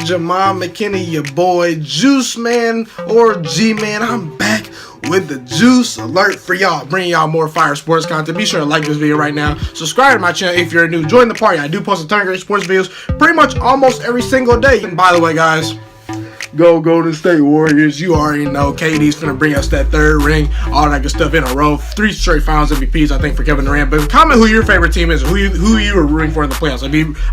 Jamal McKinney, your boy, Juice Man or G-Man. I'm back with the Juice Alert for y'all, bringing y'all more fire sports content. Be sure to like this video right now. Subscribe to my channel if you're new. Join the party. I do post a ton of great sports videos pretty much almost every single day. And by the way, guys, go Golden State Warriors. You already know KD's finna bring us that third ring, all that good stuff in a row. 3 straight finals MVPs, I think, for Kevin Durant. But comment who your favorite team is, who you are rooting for in the playoffs.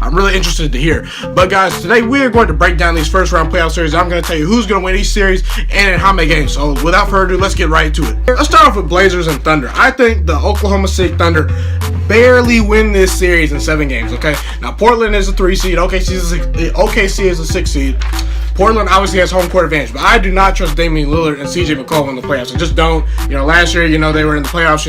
I'm really interested to hear. But guys, today we are going to break down these first round playoff series. I'm going to tell you who's going to win each series and in how many games. So without further ado, let's get right into it. Let's start off with Blazers and Thunder. I think the Oklahoma City Thunder barely win this series in 7 games. Okay, now Portland is a 3 seed. OKC is a 6 seed. Portland obviously has home court advantage, but I do not trust Damian Lillard and CJ McCollum in the playoffs. I just don't. Last year, they were in the playoffs.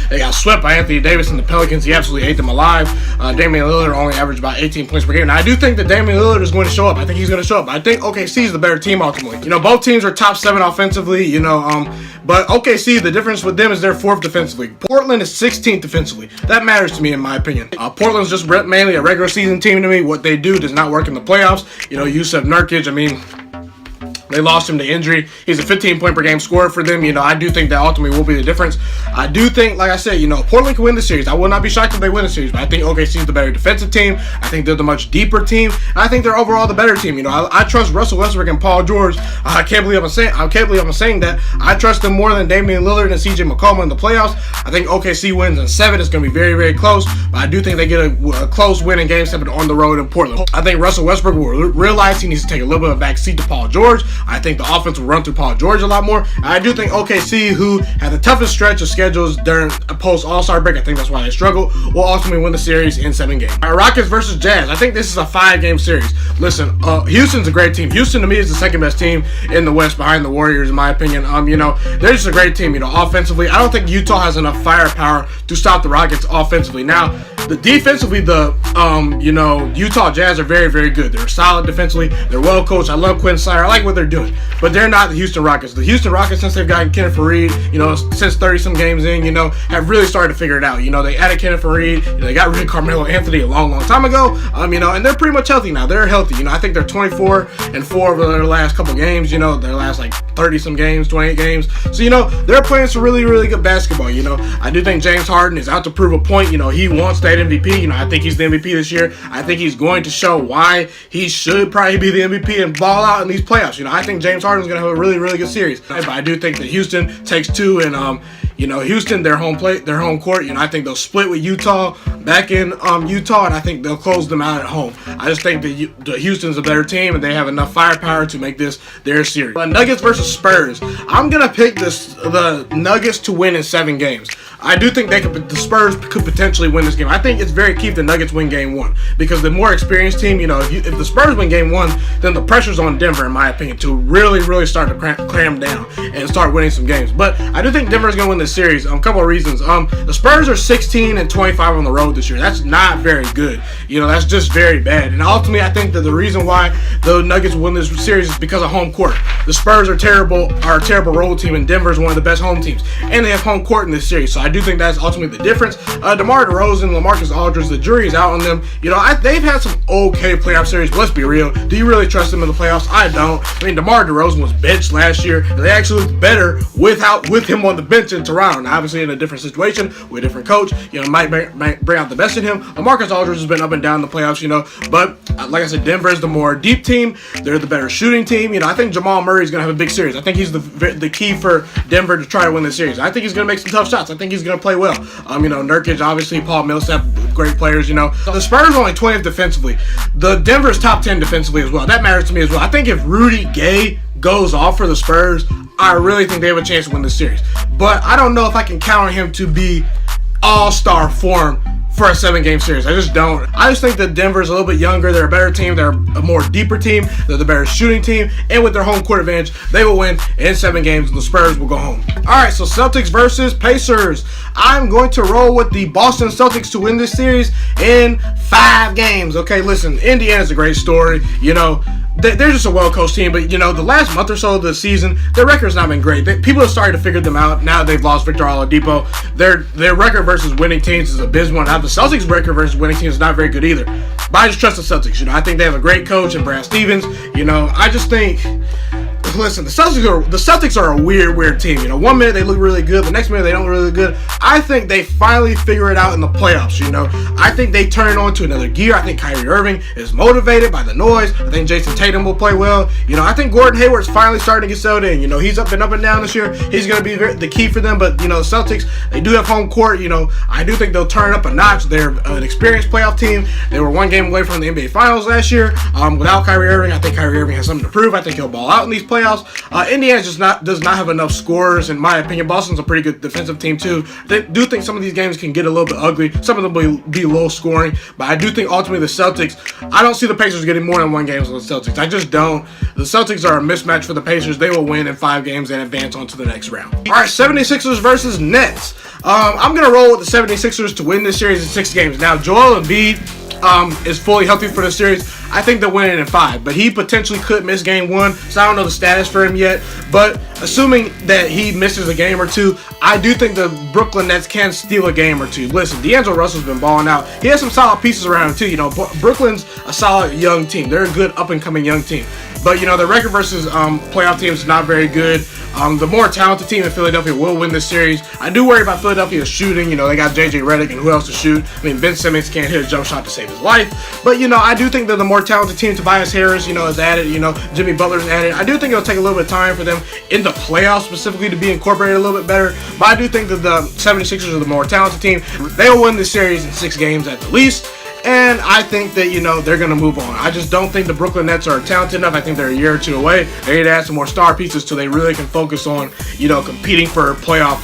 They got swept by Anthony Davis and the Pelicans. He absolutely ate them alive. Damian Lillard only averaged about 18 points per game. Now, I do think that Damian Lillard is going to show up. I think he's going to show up. I think OKC is the better team ultimately. Both teams are top 7 offensively. But OKC, the difference with them is they're 4th defensively. Portland is 16th defensively. That matters to me, in my opinion. Portland's just mainly a regular season team to me. What they do does not work in the playoffs. Yusuf Nurkic, they lost him to injury. He's a 15-point per game scorer for them. I do think that ultimately will be the difference. I do think, like I said, Portland can win the series. I will not be shocked if they win the series, but I think OKC is the better defensive team. I think they're the much deeper team. And I think they're overall the better team. I trust Russell Westbrook and Paul George. I can't believe I'm saying that. I trust them more than Damian Lillard and CJ McCollum in the playoffs. I think OKC wins in 7. It's going to be very, very close, but I do think they get a close win in Game 7 on the road in Portland. I think Russell Westbrook will realize he needs to take a little bit of a back seat to Paul George. I think the offense will run through Paul George a lot more. I do think OKC, who had the toughest stretch of schedules during a post All-Star break, I think that's why they struggle, will ultimately win the series in 7 games. All right, Rockets versus Jazz. I think this is a 5-game series. Listen, Houston's a great team. Houston, to me, is the 2nd best team in the West behind the Warriors, in my opinion. They're just a great team, offensively. I don't think Utah has enough firepower to stop the Rockets offensively. Now, defensively, Utah Jazz are very, very good. They're solid defensively. They're well coached. I love Quinn Snyder. I like what they're doing. But they're not the Houston Rockets. The Houston Rockets, since they've gotten Kenneth Faried, since 30-some games in, have really started to figure it out. They added Kenneth Faried. They got rid of Carmelo Anthony a long, long time ago. And they're pretty much healthy now. They're healthy. I think they're 24-4 over their last couple games. Their last 30-some games, 28 games. So they're playing some really, really good basketball. I do think James Harden is out to prove a point. He wants that MVP. I think he's the MVP this year. I think he's going to show why he should probably be the MVP and ball out in these playoffs. I think James Harden's going to have a really, really good series. But I do think that Houston takes 2, and Houston, their home court. I think they'll split with Utah back in Utah, and I think they'll close them out at home. I just think that Houston's a better team, and they have enough firepower to make this their series. Nuggets versus Spurs. I'm gonna pick the Nuggets to win in 7 games. I do think the Spurs could potentially win this game. I think it's very key if the Nuggets win Game 1, because the more experienced team, if the Spurs win Game 1, then the pressure's on Denver, in my opinion, to really, really start to cram down and start winning some games. But I do think Denver's gonna win this series. A couple of reasons. The Spurs are 16-25 on the road this year. That's not very good. That's just very bad. And ultimately, I think that the reason why the Nuggets win this series is because of home court. The Spurs are a terrible road team, and Denver's one of the best home teams. And they have home court in this series. So I do think that's ultimately the difference. DeMar DeRozan, LaMarcus Aldridge, the jury's out on them. They've had some okay playoff series, but let's be real. Do you really trust them in the playoffs? I don't. DeMar DeRozan was benched last year, and they actually looked better with him on the bench in Toronto. Now, obviously, in a different situation with a different coach, might bring out the best in him. LaMarcus Aldridge has been up and down in the playoffs, but like I said, Denver is the more deep team. They're the better shooting team. I think Jamal Murray is going to have a big series. I think he's the key for Denver to try to win this series. I think he's going to make some tough shots. I think he's going to play well. Nurkic, obviously, Paul Millsap, great players. The Spurs are only 20th defensively. The Denver's top 10 defensively as well. That matters to me as well. I think if Rudy Gay goes off for the Spurs, I really think they have a chance to win this series. But I don't know if I can count on him to be all-star form for a 7-game series. I just don't. I just think that Denver's a little bit younger. They're a better team. They're a more deeper team. They're the better shooting team. And with their home court advantage, they will win in 7 games, and the Spurs will go home. All right, so Celtics versus Pacers. I'm going to roll with the Boston Celtics to win this series in 5 games. Okay, listen, Indiana's a great story. They're just a well-coached team, but, the last month or so of the season, their record's not been great. People have started to figure them out. Now they've lost Victor Oladipo. Their record versus winning teams is abysmal. Now the Celtics' record versus winning teams is not very good either. But I just trust the Celtics. You know, I think they have a great coach in Brad Stevens. You know, I just think, listen, the Celtics are a weird team. You know, 1 minute they look really good, the next minute they don't look really good. I think they finally figure it out in the playoffs. You know, I think they turn on to another gear. I think Kyrie Irving is motivated by the noise. I think Jason Tatum will play well. You know, I think Gordon Hayward's finally starting to get settled in. You know, he's up and down this year. He's going to be the key for them. But, you know, the Celtics, they do have home court. You know, I do think they'll turn up a notch. They're an experienced playoff team. They were 1 game away from the NBA Finals last year. Without Kyrie Irving, I think Kyrie Irving has something to prove. I think he'll ball out in these playoffs. Indiana just does not have enough scorers, in my opinion. Boston's a pretty good defensive team too. They do think some of these games can get a little bit ugly. Some of them will be low scoring, but I do think ultimately the Celtics, I don't see the Pacers getting more than 1 game with the Celtics. I just don't. The Celtics are a mismatch for the Pacers. They will win in 5 games and advance on to the next round. All right, 76ers versus Nets. I'm going to roll with the 76ers to win this series in 6 games. Now, Joel Embiid is fully healthy for the series. I think they'll win it in 5, but he potentially could miss game 1, so I don't know the status for him yet. But assuming that he misses a game or 2, I do think the Brooklyn Nets can steal a game or 2. Listen, D'Angelo Russell's been balling out. He has some solid pieces around him too. You know, Brooklyn's a solid young team. They're a good up-and-coming young team. But, you know, the record versus playoff teams is not very good. The more talented team in Philadelphia will win this series. I do worry about Philadelphia's shooting. You know, they got J.J. Redick, and who else to shoot? I mean, Ben Simmons can't hit a jump shot to save his life. But, you know, I do think that the more talented team, Tobias Harris, you know, is added. You know, Jimmy Butler's added. I do think it'll take a little bit of time for them in the playoffs specifically to be incorporated a little bit better. But I do think that the 76ers are the more talented team. They will win this series in 6 games at the least. And I think that, you know, they're going to move on. I just don't think the Brooklyn Nets are talented enough. I think they're a year or 2 away. They need to add some more star pieces so they really can focus on, you know, competing for playoff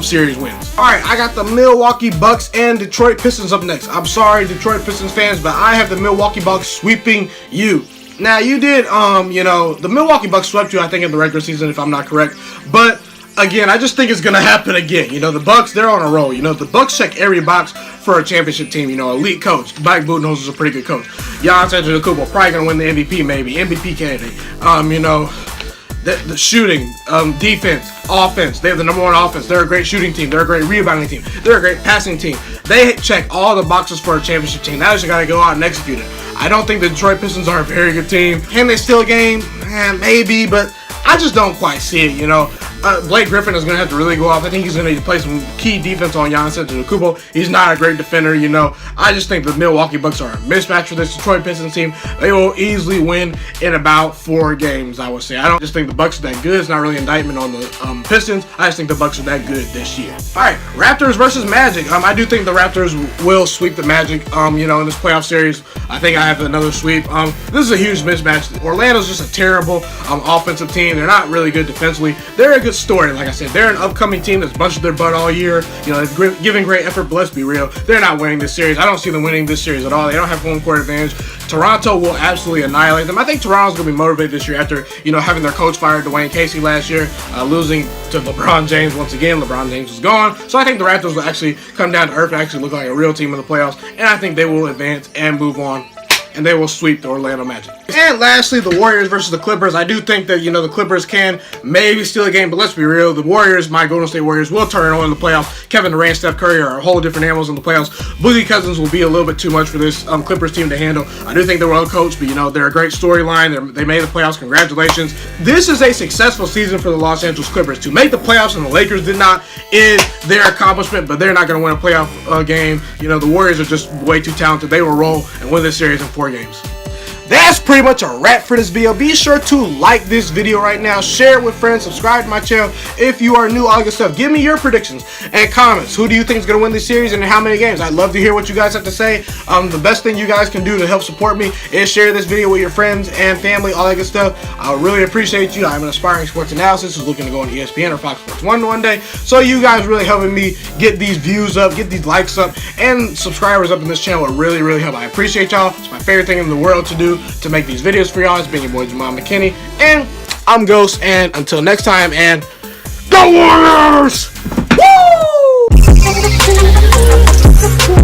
series wins. All right, I got the Milwaukee Bucks and Detroit Pistons up next. I'm sorry, Detroit Pistons fans, but I have the Milwaukee Bucks sweeping you. Now, you did, you know, the Milwaukee Bucks swept you, I think, in the regular season, if I'm not correct. But again, I just think it's going to happen again. You know, the Bucks, they're on a roll. You know, the Bucks check every box for a championship team. You know, elite coach. Mike Budenholzer is a pretty good coach. Giannis Antetokounmpo probably going to win the MVP, maybe. MVP candidate. You know, the shooting, defense, offense. They have the number 1 offense. They're a great shooting team. They're a great rebounding team. They're a great passing team. They check all the boxes for a championship team. Now they just got to go out and execute it. I don't think the Detroit Pistons are a very good team. Can they steal a game? Maybe, but I just don't quite see it, you know. Blake Griffin is going to have to really go off. I think he's going to need to play some key defense on Giannis Antetokounmpo. He's not a great defender, you know. I just think the Milwaukee Bucks are a mismatch for this Detroit Pistons team. They will easily win in about 4 games, I would say. I don't just think the Bucks are that good. It's not really an indictment on the Pistons. I just think the Bucks are that good this year. All right, Raptors versus Magic. I do think the Raptors will sweep the Magic, you know, in this playoff series. I think I have another sweep. This is a huge mismatch. Orlando's just a terrible offensive team. They're not really good defensively. They're a good story. Like I said, they're an upcoming team that's bunched their butt all year. You know, they're giving great effort, but let's be real. They're not winning this series. I don't see them winning this series at all. They don't have home court advantage. Toronto will absolutely annihilate them. I think Toronto's going to be motivated this year after, you know, having their coach fired, Dwayne Casey, last year, losing to LeBron James once again. LeBron James was gone. So I think the Raptors will actually come down to earth and actually look like a real team in the playoffs. And I think they will advance and move on. And they will sweep the Orlando Magic. And lastly, the Warriors versus the Clippers. I do think that, you know, the Clippers can maybe steal a game, but let's be real. The Warriors, my Golden State Warriors, will turn it on in the playoffs. Kevin Durant, Steph Curry are a whole different animals in the playoffs. Boogie Cousins will be a little bit too much for this Clippers team to handle. I do think they're well coached, but, you know, they're a great storyline. They made the playoffs. Congratulations. This is a successful season for the Los Angeles Clippers. To make the playoffs, and the Lakers did not, is their accomplishment, but they're not going to win a playoff game. You know, the Warriors are just way too talented. They will roll and win this series in 4 games. That's pretty much a wrap for this video. Be sure to like this video right now, share it with friends, subscribe to my channel if you are new, all that good stuff. Give me your predictions and comments. Who do you think is going to win this series and in how many games? I'd love to hear what you guys have to say. The best thing you guys can do to help support me is share this video with your friends and family, all that good stuff. I really appreciate you. I'm an aspiring sports analyst who's looking to go on ESPN or Fox Sports 1 one day. So you guys really helping me get these views up, get these likes up, and subscribers up in this channel would really, really help. I appreciate y'all. It's my favorite thing in the world to do, to make these videos for y'all. It's been your boy Jamal McKinney, and I'm Ghost, and until next time, and go Warriors! Woo!